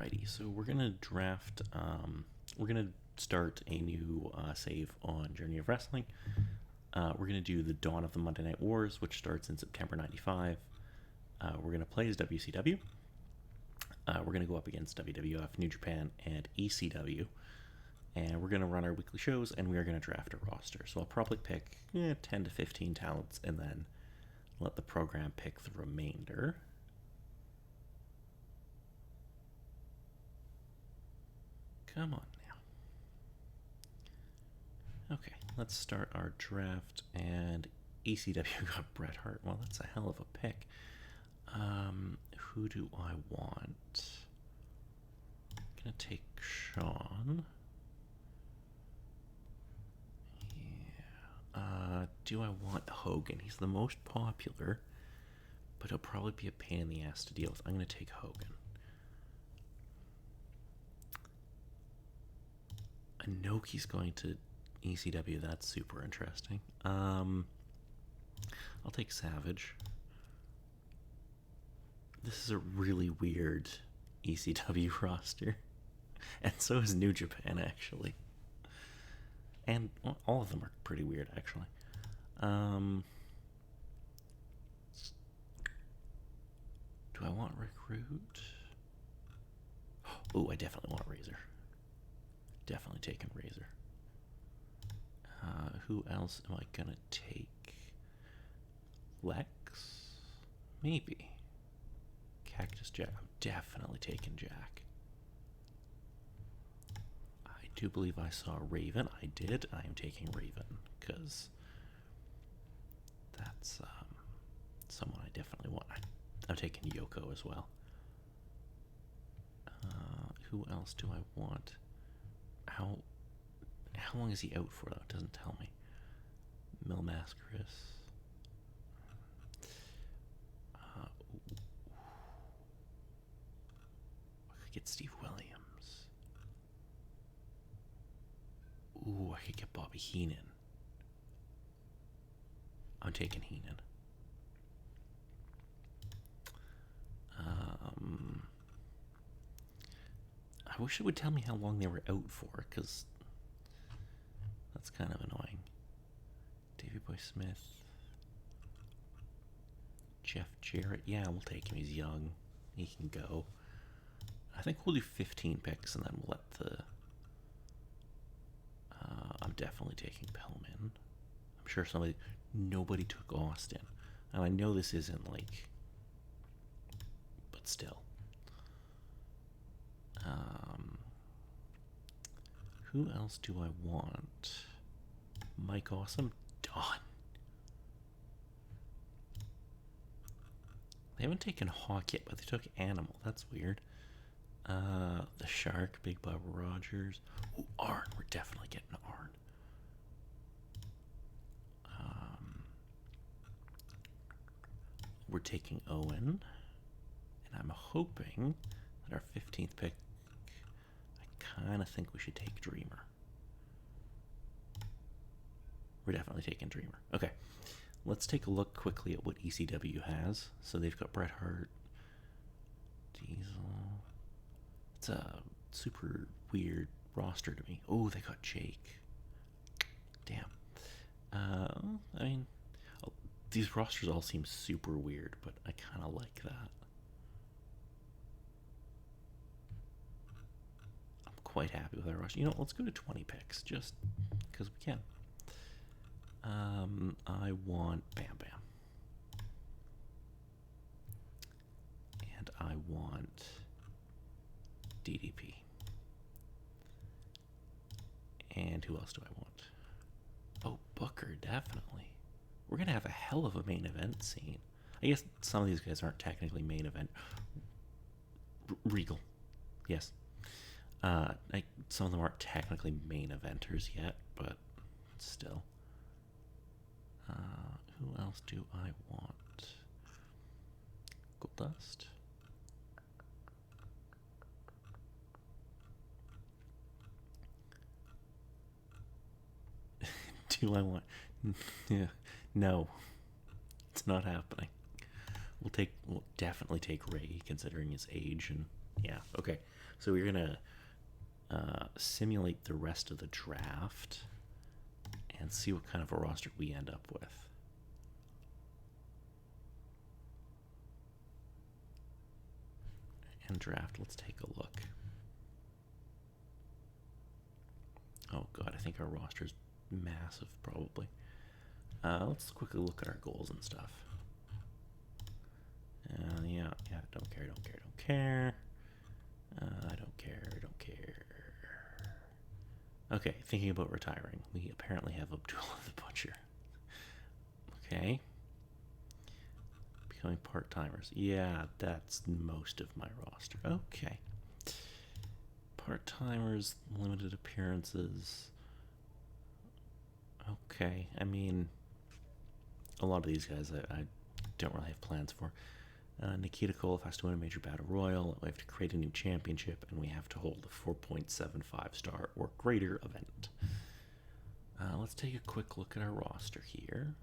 Alrighty, so we're gonna draft. We're gonna start a new save on Journey of Wrestling. We're gonna do the Dawn of the Monday Night Wars, which starts in September '95. We're gonna play as WCW. We're gonna go up against WWF, New Japan, and ECW, and we're gonna run our weekly shows, and we are gonna draft a roster. So I'll probably pick 10 to 15 talents, and then let the program pick the remainder. Come on now. Okay, let's start our draft. And ECW got Bret Hart. Well, that's a hell of a pick. Who do I want? I'm gonna take Sean. Yeah. Do I want Hogan? He's the most popular, but he'll probably be a pain in the ass to deal with. I'm gonna take Hogan. Inoki's going to ECW. That's super interesting. I'll take Savage. This is a really weird ECW roster. And so is New Japan, actually. And well, all of them are pretty weird, actually. Do I want Recruit? Oh, I definitely want Razor. Definitely taking Razor. Who else am I gonna take? Lex? Maybe. Cactus Jack. I'm definitely taking Jack. I do believe I saw Raven. I did. I am taking Raven because that's someone I definitely want. I'm taking Yoko as well. Who else do I want? How long is he out for, though? It doesn't tell me. Mil Mascaris. I could get Steve Williams. Ooh, I could get Bobby Heenan. I'm taking Heenan. I wish it would tell me how long they were out for, because that's kind of annoying. Davey Boy Smith. Jeff Jarrett. Yeah, we'll take him. He's young. He can go. I think we'll do 15 picks, and then we'll let the... I'm definitely taking Pillman. I'm sure nobody took Austin. And I know this isn't, like... But still. Who else do I want? Mike Awesome? Done. They haven't taken Hawk yet, but they took Animal. That's weird. The Shark, Big Bubba Rogers. Ooh, Arn. We're definitely getting Arn. We're taking Owen. And I'm hoping that our 15th pick, I kind of think we should take Dreamer. We're definitely taking Dreamer. Okay, let's take a look quickly at what ECW has. So they've got Bret Hart, Diesel. It's a super weird roster to me. Oh, they got Jake. Damn. I mean, these rosters all seem super weird, but I kind of like that. Quite happy with our roster. You know, let's go to 20 picks just because we can. I want Bam Bam. And I want DDP. And who else do I want? Oh, Booker, definitely. We're going to have a hell of a main event scene. I guess some of these guys aren't technically main event. Regal. Yes. Some of them aren't technically main eventers yet, but still. Who else do I want? Goldust. Do I want? Yeah, no, it's not happening. We'll definitely take Ray, considering his age, and yeah, okay. So we're going to simulate the rest of the draft and see what kind of a roster we end up with. And draft, let's take a look. Oh god, I think our roster is massive, probably. Let's quickly look at our goals and stuff. Yeah, don't care. I don't care. Okay, thinking about retiring. We apparently have Abdullah the Butcher. Okay. Becoming part-timers. Yeah, that's most of my roster. Okay. Part-timers, limited appearances. Okay, I mean, a lot of these guys I don't really have plans for. Nikita Koloff has to win a major battle royal. We have to create a new championship, and we have to hold a 4.75 star or greater event. Let's take a quick look at our roster here.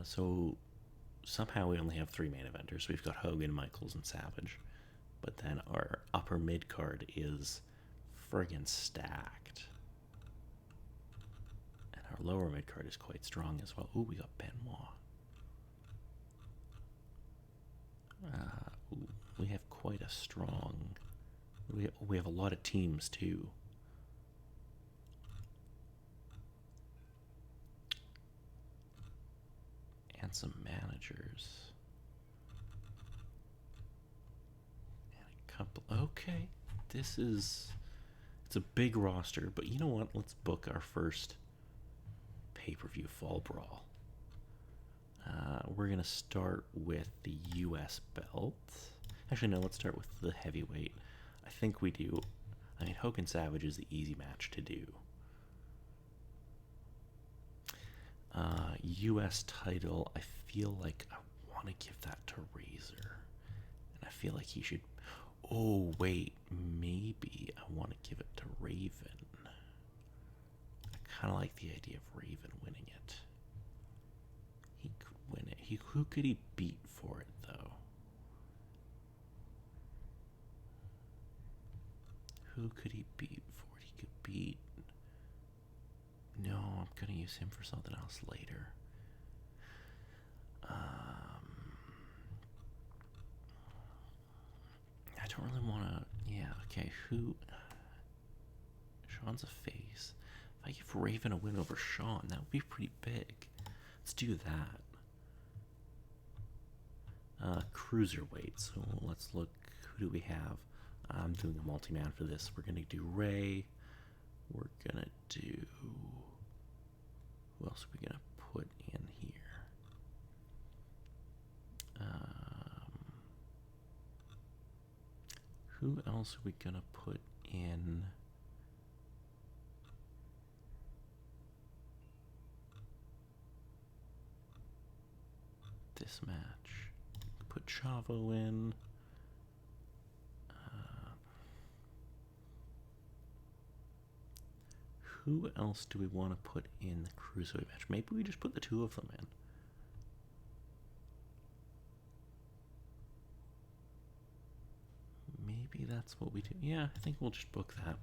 So somehow we only have 3 main eventers. We've got Hogan, Michaels, and Savage. But then our upper mid card is friggin' stacked. And our lower mid card is quite strong as well. Ooh, we got Benoit. We have quite a strong... We have a lot of teams, too. And some managers. And a couple... Okay. It's a big roster, but you know what? Let's book our first pay-per-view Fall Brawl. We're going to start with the U.S. belt. Actually, no, let's start with the heavyweight. I think we do. I mean, Hogan Savage is the easy match to do. U.S. title, I feel like I want to give that to Razor. And I feel like he should... Oh, wait. Maybe I want to give it to Raven. I kind of like the idea of Raven winning it. He could win it. Who could he beat for it, though? Who could he beat for it? He could beat... No, I'm going to use him for something else later. I don't really want to... Yeah, okay, who... Sean's a face. If I give Raven a win over Sean, that would be pretty big. Let's do that. Cruiserweight. So let's look. Who do we have? I'm doing a multi-man for this. We're going to do Ray. We're going to do... Who else are we going to put in here? Who else are we going to put in? This match. Put Chavo in. Who else do we want to put in the Cruiserweight match? Maybe we just put the 2 of them in. Maybe that's what we do. Yeah, I think we'll just book that.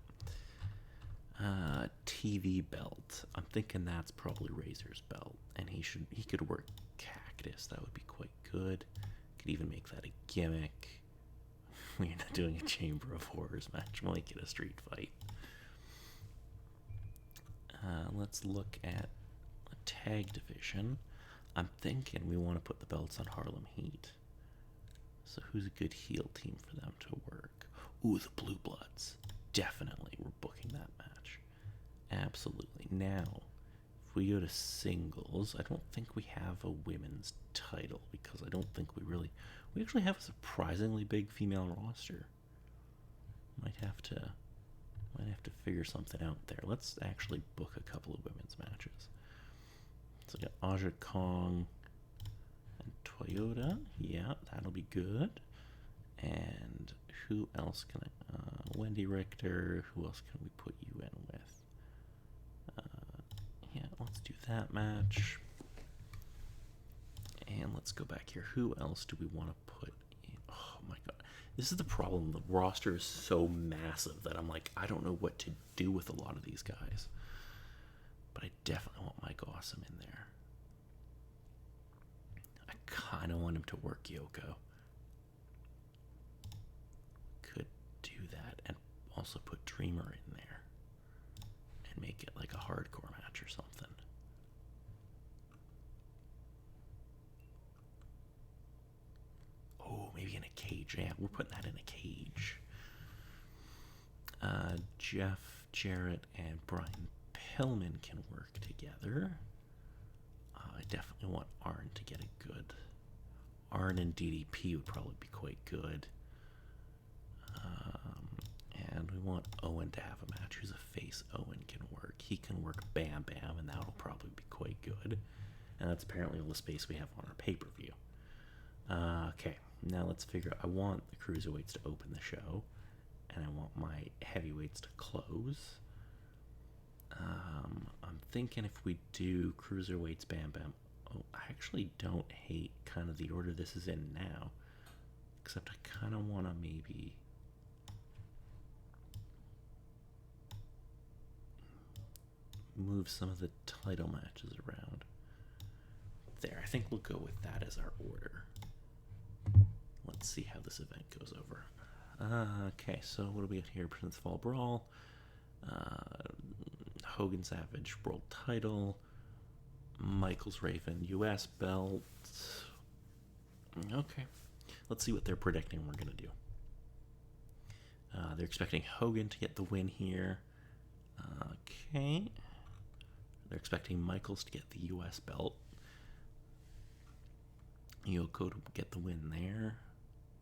TV belt. I'm thinking that's probably Razor's belt, and he could work Cactus. That would be quite good. Could even make that a gimmick. We're not doing a Chamber of Horrors match. We'll make it a street fight. Let's look at a tag division. I'm thinking we want to put the belts on Harlem Heat. So who's a good heel team for them to work? Ooh, the Blue Bloods. Definitely, we're booking that match. Absolutely. Now, if we go to singles, I don't think we have a women's title because I don't think we actually have a surprisingly big female roster. Might have to figure something out there. Let's actually book a couple of women's matches. So we got Aja Kong and Toyota. Yeah, that'll be good. And who else can I... Wendy Richter. Who else can we put you in with? Yeah, let's do that match. And let's go back here. Who else do we want to put in? Oh my god. This is the problem. The roster is so massive that I'm like, I don't know what to do with a lot of these guys. But I definitely want Mike Awesome in there. I kind of want him to work Yoko. Could do that and also put Dreamer in there and make it like a hardcore match or something. Oh, maybe in a cage. Yeah, we're putting that in a cage. Jeff Jarrett and Brian Pillman can work together. I definitely want Arn to get it good. Arn and DDP would probably be quite good. And we want Owen to have a match. Who's a face Owen can work. He can work Bam Bam, and that'll probably be quite good. And that's apparently all the space we have on our pay-per-view. Okay, now let's figure out. I want the cruiserweights to open the show, and I want my heavyweights to close. I'm thinking if we do cruiserweights Bam Bam. Oh, I actually don't hate kind of the order this is in now, except I kind of want to maybe move some of the title matches around. There, I think we'll go with that as our order. Let's see how this event goes over. Okay, so what do we got here? Prince Fall Brawl, Hogan Savage World Title, Michaels Raven US Belt. Okay, let's see what they're predicting we're going to do. They're expecting Hogan to get the win here. Okay. They're expecting Michaels to get the US belt. Yoko to get the win there.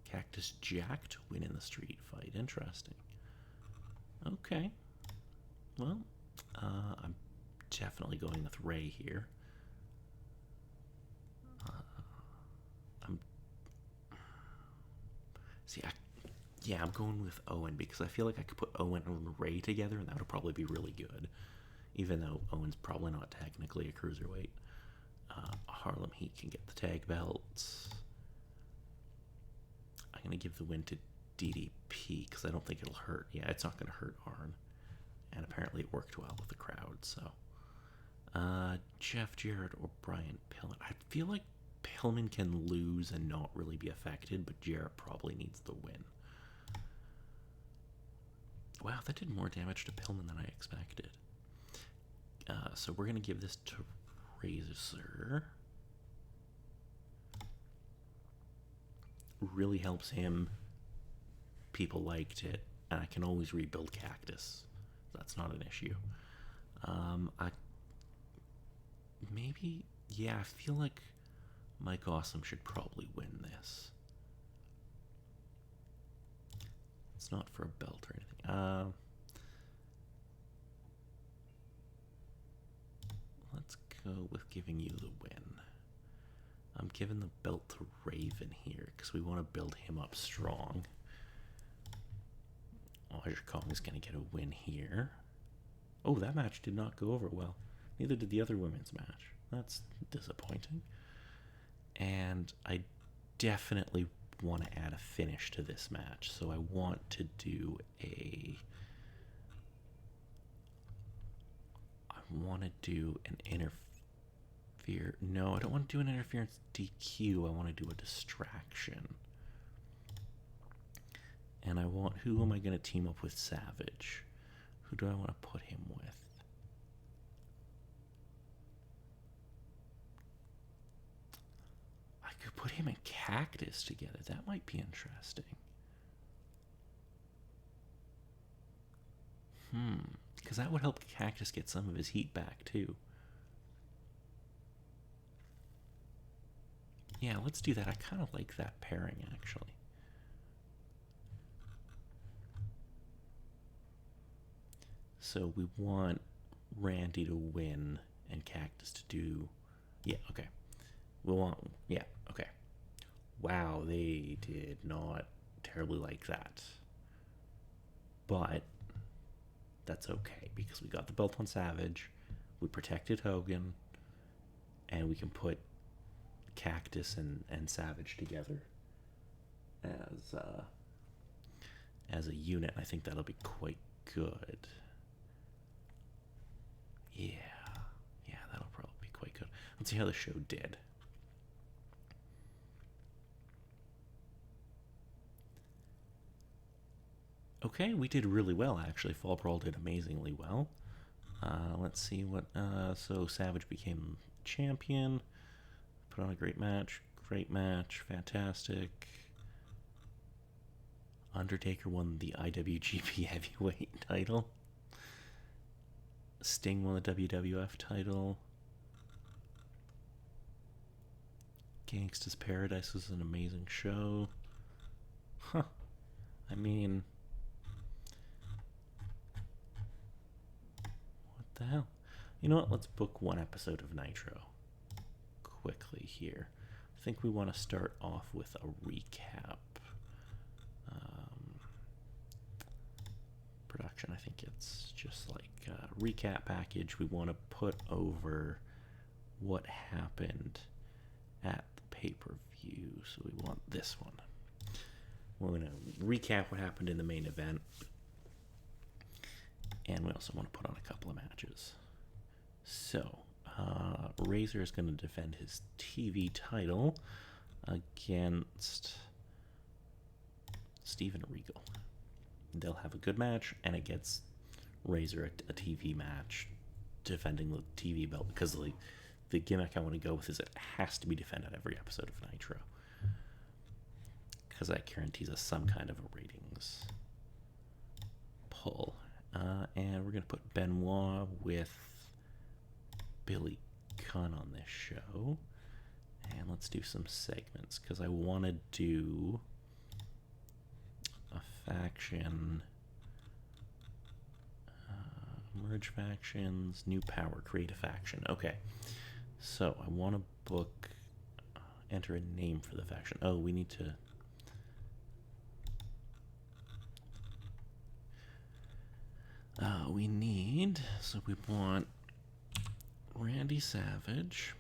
Cactus Jack to win in the street fight. Interesting. Okay. Well, I'm definitely going with Ray here. I'm going with Owen because I feel like I could put Owen and Ray together and that would probably be really good. Even though Owen's probably not technically a cruiserweight. Harlem Heat can get the tag belts. I'm going to give the win to DDP because I don't think it'll hurt. Yeah, it's not going to hurt Arn. And apparently it worked well with the crowd, so. Jeff Jarrett or Brian Pillman. I feel like Pillman can lose and not really be affected, but Jarrett probably needs the win. Wow, that did more damage to Pillman than I expected. So we're going to give this to Razor. Really helps him. People liked it. And I can always rebuild Cactus. That's not an issue. I feel like Mike Awesome should probably win this. It's not for a belt or anything. Let's go with giving you the win. I'm giving the belt to Raven here because we want to build him up strong. Roger Kong's going to get a win here. Oh, that match did not go over well. Neither did the other women's match. That's disappointing. And I definitely want to add a finish to this match. So I want to do an interfere. No, I don't want to do an interference DQ. I want to do a distraction. And who am I going to team up with Savage? Who do I want to put him with? I could put him and Cactus together. That might be interesting. Because that would help Cactus get some of his heat back, too. Yeah, let's do that. I kind of like that pairing, actually. So we want Randy to win and Cactus to do... Yeah, okay. Okay. Wow, they did not terribly like that. But that's okay because we got the belt on Savage, we protected Hogan, and we can put Cactus and Savage together as as a unit. I think that'll be quite good. Yeah, that'll probably be quite good. Let's see how the show did. Okay, we did really well, actually. Fall Brawl did amazingly well. Let's see what... so Savage became champion. Put on a great match. Great match. Fantastic. Undertaker won the IWGP Heavyweight title. Sting won the WWF title. Gangsta's Paradise was an amazing show. Huh. I mean... what the hell? You know what? Let's book one episode of Nitro quickly here. I think we want to start off with a recap. Production, I think it's just like a recap package. We want to put over what happened at the pay-per-view, so we want this one. We're going to recap what happened in the main event, and we also want to put on a couple of matches. So, Razor is going to defend his TV title against Steven Regal. They'll have a good match, and it gets Razor a TV match defending the TV belt, because the gimmick I want to go with is it has to be defended every episode of Nitro, because that guarantees us some kind of a ratings pull. And we're going to put Benoit with Billy Gunn on this show. And let's do some segments, because I want to do a faction, merge factions, new power, create a faction. Okay, so I want to book, enter a name for the faction. Oh, we need to... so we want Randy Savage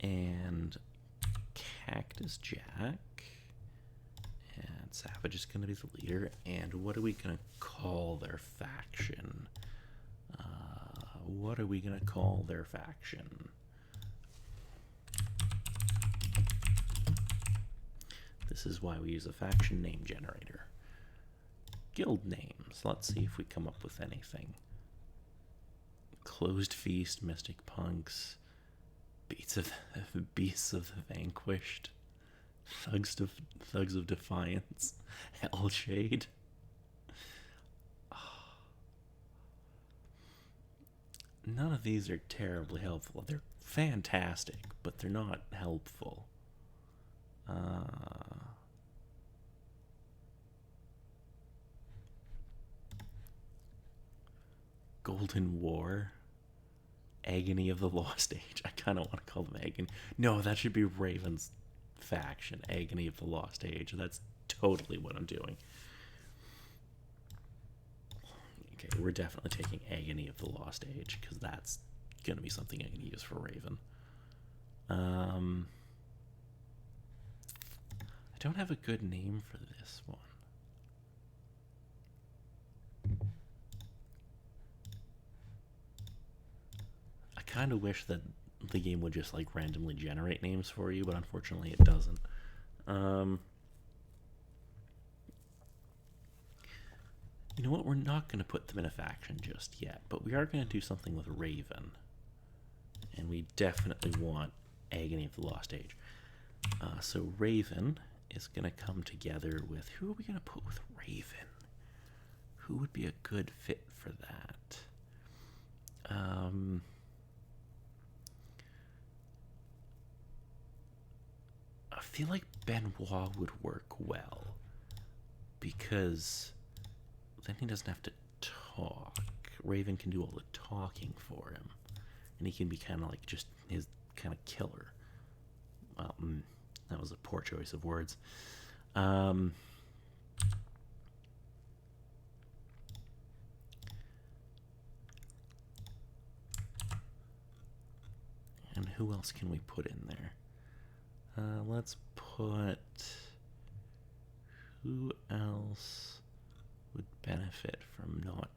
and Cactus Jack, and Savage is going to be the leader. And what are we going to call their faction? This is why we use a faction name generator. Guild names. Let's see if we come up with anything. Closed Feast, Mystic Punks, Beasts of the Vanquished, Thugs of Defiance, Hellshade. None of these are terribly helpful. They're fantastic, but they're not helpful. Golden War, Agony of the Lost Age. I kind of want to call them Agony. No, that should be Raven's faction, Agony of the Lost Age. That's totally what I'm doing. Okay, we're definitely taking Agony of the Lost Age, because that's going to be something I can use for Raven. I don't have a good name for this one. I kind of wish that the game would just like randomly generate names for you, but unfortunately it doesn't. You know what? We're not going to put them in a faction just yet, but we are going to do something with Raven. And we definitely want Agony of the Lost Age. So Raven is going to come together with... Who are we going to put with Raven? Who would be a good fit for that? I feel like Benoit would work well, because then he doesn't have to talk. Raven can do all the talking for him, and he can be kind of like just his kind of killer. Well, that was a poor choice of words. And who else can we put in there? Let's put... Who else would benefit from not,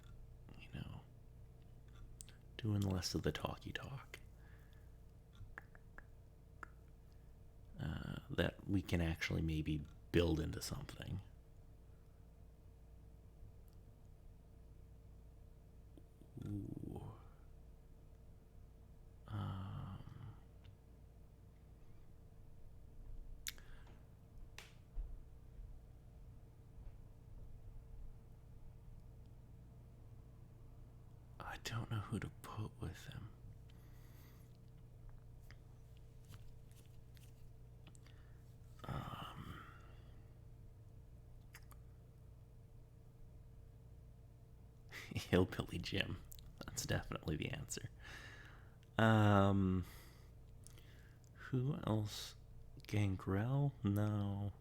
doing less of the talky talk? That we can actually maybe build into something. Ooh. I don't know who to put with him. Hillbilly Jim. That's definitely the answer. Who else? Gangrel? No.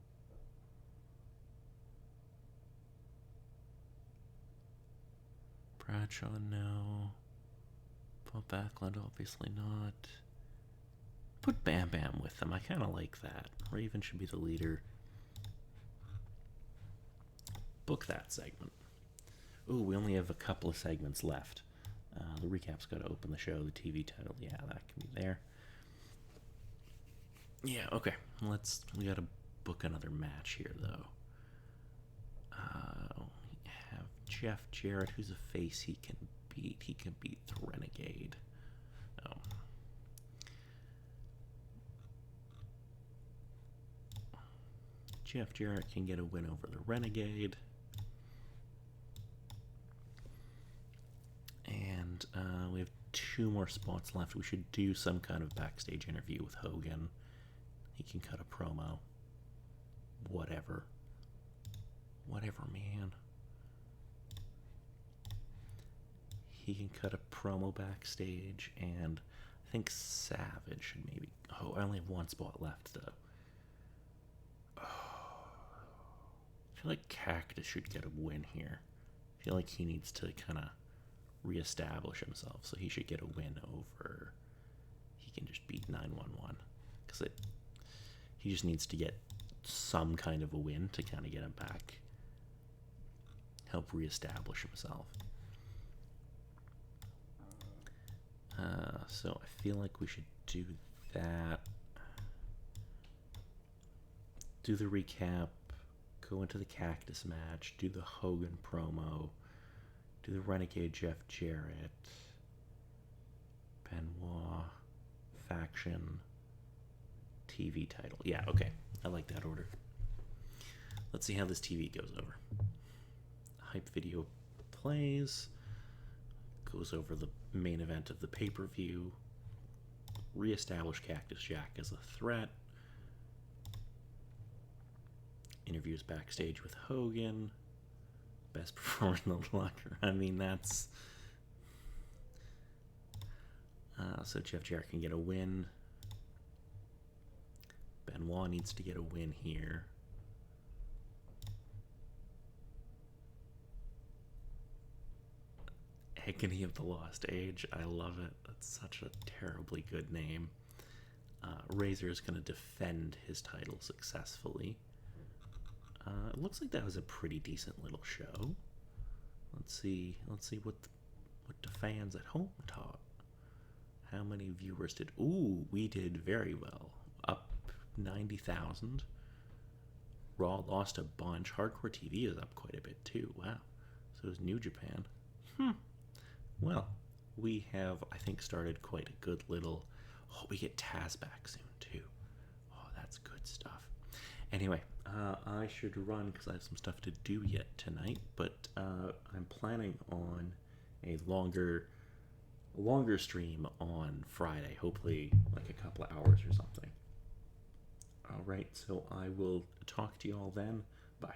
Bradshaw? No. Paul Backlund? Obviously not. Put Bam Bam with them. I kind of like that. Raven should be the leader. Book that segment. Ooh, we only have a couple of segments left. The recap's got to open the show. The TV title, yeah, that can be there. Yeah, okay. We got to book another match here, though. We have Jeff Jarrett, who's a face he can beat. He can beat the Renegade. Oh. Jeff Jarrett can get a win over the Renegade. And we have 2 more spots left. We should do some kind of backstage interview with Hogan. He can cut a promo. Whatever, man. He can cut a promo backstage, and I think Savage should maybe... Oh, I only have 1 spot left, though. Oh, I feel like Cactus should get a win here. I feel like he needs to kind of reestablish himself, so he should get a win over... He can just beat 911, because he just needs to get some kind of a win to kind of get him back, help reestablish himself. So I feel like we should do that. Do the recap, go into the Cactus match, do the Hogan promo, do the Renegade Jeff Jarrett, Benoit, faction, TV title. Yeah, okay. I like that order. Let's see how this TV goes over. Hype video plays, goes over the main event of the pay-per-view, reestablish Cactus Jack as a threat, interviews backstage with Hogan, best performer in the locker. I mean, that's... so Jeff Jarrett can get a win. Benoit needs to get a win here. Agony of the Lost Age. I love it. That's such a terribly good name. Razor is going to defend his title successfully. It looks like that was a pretty decent little show. Let's see what the fans at home thought. How many viewers did... Ooh, we did very well. Up 90,000. Raw lost a bunch. Hardcore TV is up quite a bit too. Wow. So is New Japan. Well, we have, I think, started quite a good little... Oh, we get Taz back soon too. Oh, that's good stuff. Anyway, I should run because I have some stuff to do yet tonight, but I'm planning on a longer stream on Friday, hopefully like a couple of hours or something. All right, so I will talk to you all then. Bye.